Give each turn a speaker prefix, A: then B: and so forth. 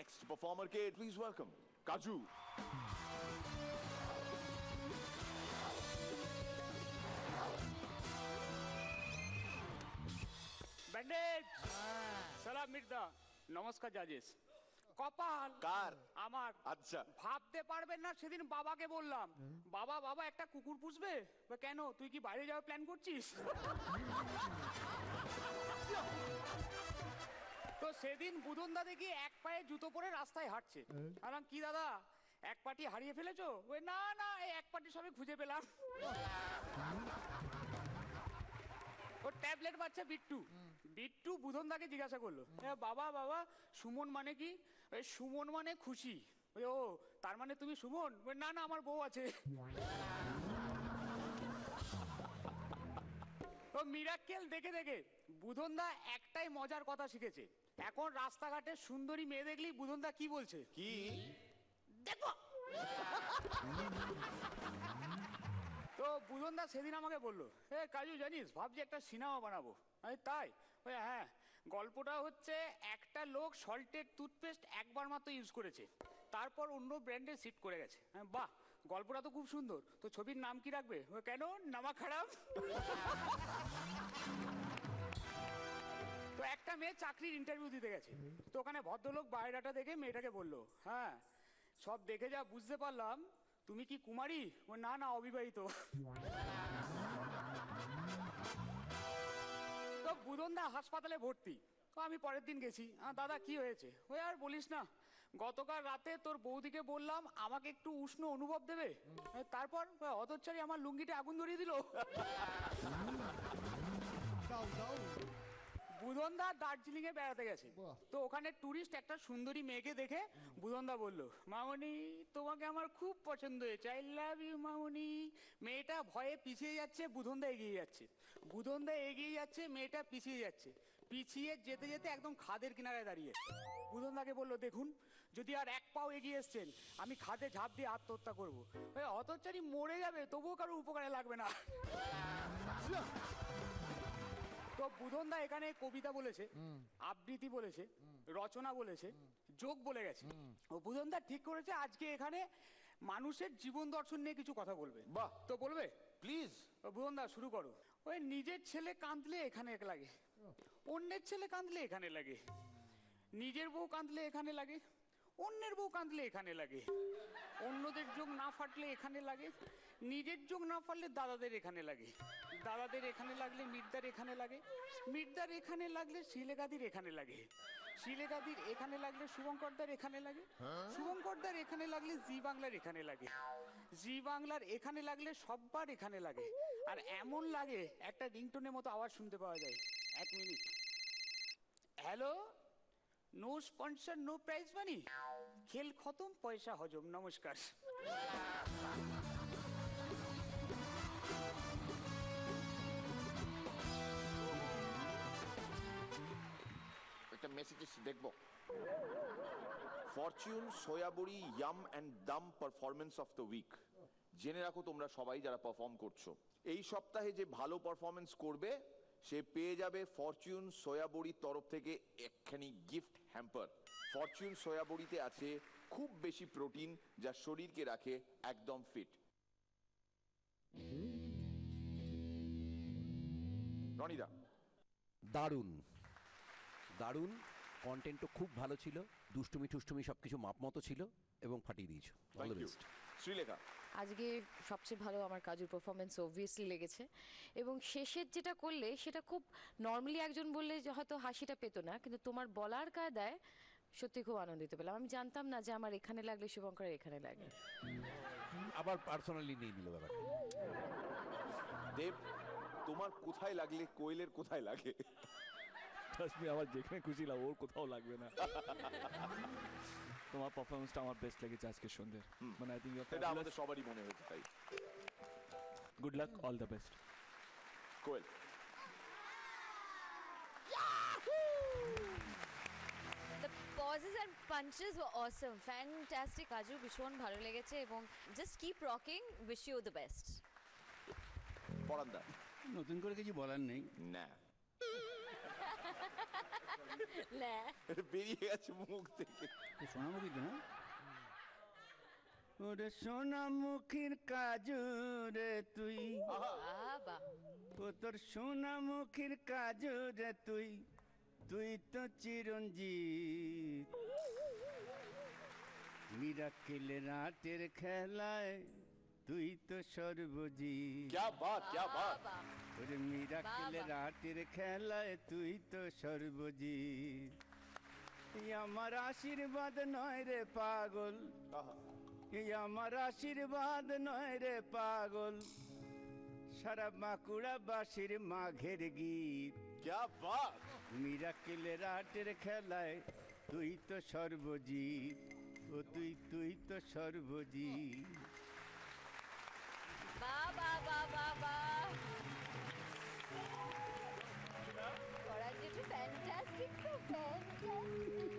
A: Next performer K please welcome কাজু।
B: Bandage সালাম মির্জা। নমস্কার জাজেস। কপাল
A: কার?
B: আমার।
A: আচ্ছা।
B: ভাবতে পারবেন না, সেদিন বাবাকে বললাম, বাবা বাবা একটা কুকুর পুষবে। কেন, তুই কি বাইরে যাওয়ার প্ল্যান করছিস? তো সেদিন বুধনদা দেখি এক পায়ে জুতো পরে রাস্তায় হাঁটছে। বললাম কি দাদা, এক পাটি হারিয়ে ফেলেছো? ওই না না, এই এক পাটি সবে খুঁজে পেলাম। ও ট্যাবলেট বাচ্চা বিট্টু। বিট্টু বুধনদাকে জিজ্ঞাসা করলো, বাবা বাবা সুমন মানে কি? সুমন মানে খুশি। ও তার মানে তুমি সুমন? না না, আমার বউ আছে। ও মিরাক্কেল দেখে দেখে বুধনদা একটাই মজার কথা শিখেছে। এখন রাস্তাঘাটে সুন্দরী মেয়ে দেখলেই বুধনদা কি বলছে?
A: কি?
B: দেখো। তো বুধনদা সেদিন আমাকে বললো, কাজু জানিস, ভাবছি একটা সিনেমা বানাবো। আমি তাই? হ্যাঁ, গল্পটা হচ্ছে একটা লোক সল্টেড টুথপেস্ট একবার মাত্র ইউজ করেছে, তারপর অন্য ব্র্যান্ডে শিফট করে গেছে। বাহ, গল্পটা তো খুব সুন্দর, তো ছবির নাম কি রাখবে? কেন, নামা খারাপ। তো একটা মেয়ে চাকরির ইন্টারভিউ দিতে গেছে, তো ওখানে ভদ্রলোক বায়োডাটা দেখে মেয়েটাকে বললো, হ্যাঁ সব দেখে যা বুঝতে পারলাম তুমি কি কুমারী? না না, অবিবাহিত। তো বুধনদা হাসপাতালে ভর্তি। তো আমি পরের দিন গেছি, দাদা কি হয়েছে? ওই আর বলিস না, গতকাল রাতে তোর বৌদিকে বললাম আমাকে একটু উষ্ণ অনুভব দেবে, তারপর হতচ্ছাড়ি আমার লুঙ্গিতে আগুন ধরিয়ে দিল। বুধনদা দার্জিলিং এ বেড়াতে গেছে, তো ওখানে টুরিস্ট একটা সুন্দরী মেয়েকে দেখে বুধনদা বলল, মামনি তোমাকে আমার খুব পছন্দ হয়েছে, আই লাভ ইউ মামনি। মেয়েটা ভয়ে পিছিয়ে যাচ্ছে, বুধনদা এগিয়ে যাচ্ছে, বুধনদা এগিয়ে যাচ্ছে, মেয়েটা পিছিয়ে যাচ্ছে, পিছিয়ে যেতে যেতে একদম খাদের কিনারায় দাঁড়িয়ে বুধনদাকে বলল, দেখুন যদি আর এক পাও এগিয়ে এসছেন আমি খাদে ঝাঁপ দিয়ে আত্মহত্যা করবো। হতচ্ছাড়ি মরে যাবে, তবুও কারো উপকারে লাগবে না। তো বুধনদা এখানে কবিতা বলেছে, আবৃত্তি বলেছে, রচনা বলেছে, যোগ বলে গেছে। ও বুধনদা ঠিক করেছে আজকে এখানে মানুষের জীবন দর্শন নিয়ে কিছু কথা বলবে।
A: বাহ,
B: তো বলবে
A: প্লিজ।
B: বুধনদা শুরু করো। ওই নিজের ছেলে কাঁদলে এখানে এক লাগে, অন্যের ছেলে কাঁদলে এখানে লাগে, নিজের বউ কাঁদলে এখানে লাগে, অন্যের বউ কাঁদলে এখানে লাগে, অন্যদের যোগ না ফাটলে এখানে লাগে, নিজের যোগ না ফাটলে দাদাদের এখানে লাগে, দাদাদের এখানে লাগলে মির্দার এখানে লাগে, মির্দার এখানে লাগলে শিলেগাদির এখানে লাগে, শিলেগাদির এখানে লাগলে শুভঙ্করদার এখানে লাগে, শুভঙ্করদার এখানে লাগলে জি বাংলার এখানে লাগে, জি বাংলার এখানে লাগলে সববার এখানে লাগে, আর এমন লাগে একটা রিংটোনের মতো আওয়াজ শুনতে পাওয়া যায়। এক minute, hello, no sponsor no prize money, খেল খতম পয়সা হজম, নমস্কার।
A: একটা মেসেজ দেখবো। ফরচুন সোয়াবড়ি ইয়াম অ্যান্ড দাম পারফরমেন্স অফ দ্য উইক। জেনে রাখো তোমরা সবাই যারা পারফর্ম করছো, এই সপ্তাহে যে ভালো পারফরমেন্স করবে সে পেয়ে যাবে ফরচুন সোয়াবড়ির তরফ থেকে একখানি গিফট হ্যাম্পার। ফরচুন সোয়াবড়িতে আছে খুব বেশি প্রোটিন, যা শরীরকে রাখে একদম ফিট। রনিদা।
C: দারুণ দারুণ, কন্টেন্টও খুব ভালো ছিল, দুষ্টুমি টুষ্টুমি সবকিছু মাপ মতো ছিল এবং ফাটিয়ে দিয়েছো। All the best.
A: শ্রীলেখা।
D: আজকে সবচেয়ে ভালো আমার কাজুর পারফরমেন্স অবভিয়াসলি লেগেছে, এবং শেষের যেটা করলে সেটা খুব নর্মালি একজন বললে হয়তো হাসিটা পেতো না, কিন্তু তোমার বলার কায়দায় সত্যি খুব আনন্দিত পেলাম। আমি জানতাম না যে আমার এখানে লাগলে শুভঙ্করের এখানে লাগে।
C: আবার পার্সোনালি নিয়ে নিল ব্যাপারটা।
A: দেব, তোমার কোথায় লাগলে কোয়েলের কোথায় লাগে?
E: আমার যেখানে খুশি লাগে, ওর কোথাও লাগবে না। তোমার পারফরমেন্সটা আমার বেস্ট লেগেছে আজকে সন্ধ্যের, মানে আই থিংক
A: এটা আমাদের সবারই মনে হয়েছে তাই।
E: Good luck, all the best.
A: Koel.
F: The pauses and punches were awesome. Fantastic. Kaju, ভীষণ ভালো লেগেছে, এবং just keep rocking. Wish you the best.
A: পরান্দা।
G: নতুন করে কিছু বলার নেই।
A: না।
F: লে
A: বেরিয়ে গেছে মুখ থেকে।
B: সোনামুখী তো না? ওরে সোনামুখীর কাজু রে তুই,
F: বাবা
B: ও তোর সোনামুখীর কাজু রে তুই, তুই তো চিরঞ্জিত। মিরাকেল রাতের খেলায় তুই তো সর্বজিৎ।
A: क्या बात, क्या बात।
F: বাবা
B: ওরে মিরাকেল
F: বাবা।
B: রাতের খেলায় তুই তো সর্বজিৎ। এই আমার আশীর্বাদ নয় রে পাগল, এই আমার আশীর্বাদ নয় রে পাগল, সারা বাঁকুড়া বাসির মাঘের গীত।
A: क्या बात।
B: মিরাকেল রাতের খেলায় তুই তো সর্বজিৎ, ও তুই তো সর্বজিৎ।
F: বাবা বাবা বাবা করার জন্য ফ্যান্টাস্টিক তো ফ্যান্টাস্টিক